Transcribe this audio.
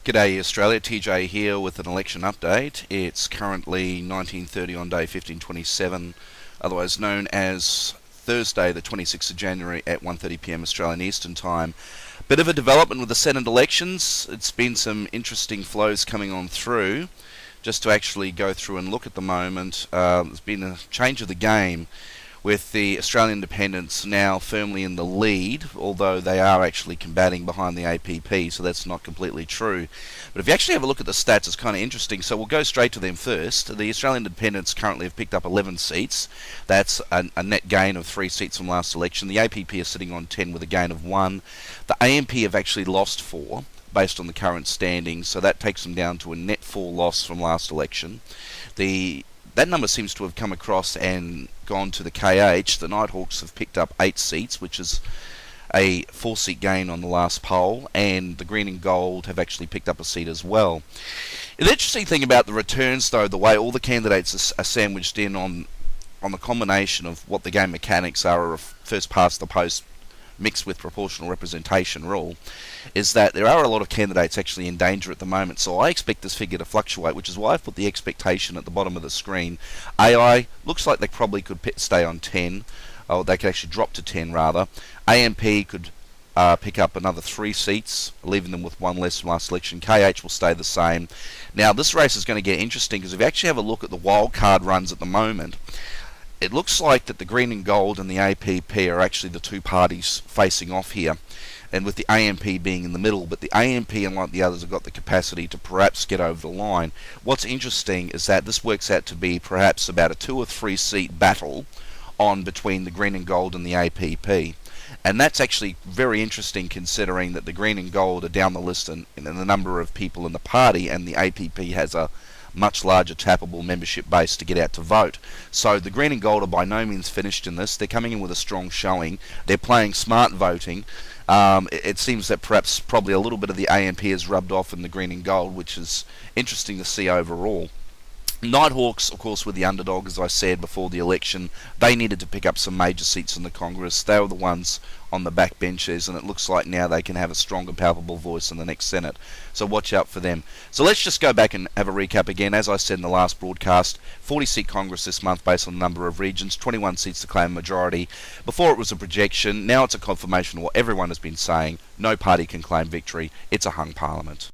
G'day Australia, TJ here with an election update. It's currently 19:30 on day 1527, otherwise known as Thursday the 26th of January at 1:30 p.m. Australian Eastern Time. Bit of a development with the Senate elections. It's been some interesting flows coming on through. Just to actually go through and look at the moment, there's been a change of the game with the Australian independents now firmly in the lead, although they are actually combating behind the APP, so that's not completely true. But if you actually have a look at the stats, it's kind of interesting. So we'll go straight to them first. The Australian independents currently have picked up 11 seats. That's a net gain of 3 seats from last election. The APP is sitting on 10 with a gain of 1. The AMP have actually lost 4 based on the current standings, so that takes them down to a net 4 loss from last election. That number seems to have come across and gone to the KH. The Nighthawks have picked up 8 seats, which is a 4-seat gain on the last poll, and the Green and Gold have actually picked up a seat as well. The interesting thing about the returns, though, the way all the candidates are sandwiched in on the combination of what the game mechanics are of first past the post mixed with proportional representation rule, is that there are a lot of candidates actually in danger at the moment. So I expect this figure to fluctuate, which is why I've put the expectation at the bottom of the screen. AI looks like they probably could stay on 10, or they could actually drop to 10 rather. AMP could pick up another 3 seats, leaving them with 1 less from last election. KH will stay the same. Now this race is going to get interesting, because if you actually have a look at the wild card runs at the moment, it looks like that the Green and Gold and the APP are actually the two parties facing off here, and with the AMP being in the middle. But the AMP, unlike the others, have got the capacity to perhaps get over the line. What's interesting is that this works out to be perhaps about a 2 or 3 seat battle on between the Green and Gold and the APP. And that's actually very interesting, considering that the Green and Gold are down the list in the number of people in the party, and the APP has a much larger tappable membership base to get out to vote. So the Green and Gold are by no means finished in this. They're coming in with a strong showing. They're playing smart voting. It seems that probably a little bit of the AMP has rubbed off in the Green and Gold, which is interesting to see overall. Nighthawks, of course, were the underdog, as I said before the election. They needed to pick up some major seats in the Congress. They were the ones on the back benches, and it looks like now they can have a stronger, palpable voice in the next Senate. So watch out for them. So let's just go back and have a recap again. As I said in the last broadcast, 40-seat Congress this month based on the number of regions, 21 seats to claim a majority. Before it was a projection, now it's a confirmation of what everyone has been saying. No party can claim victory. It's a hung parliament.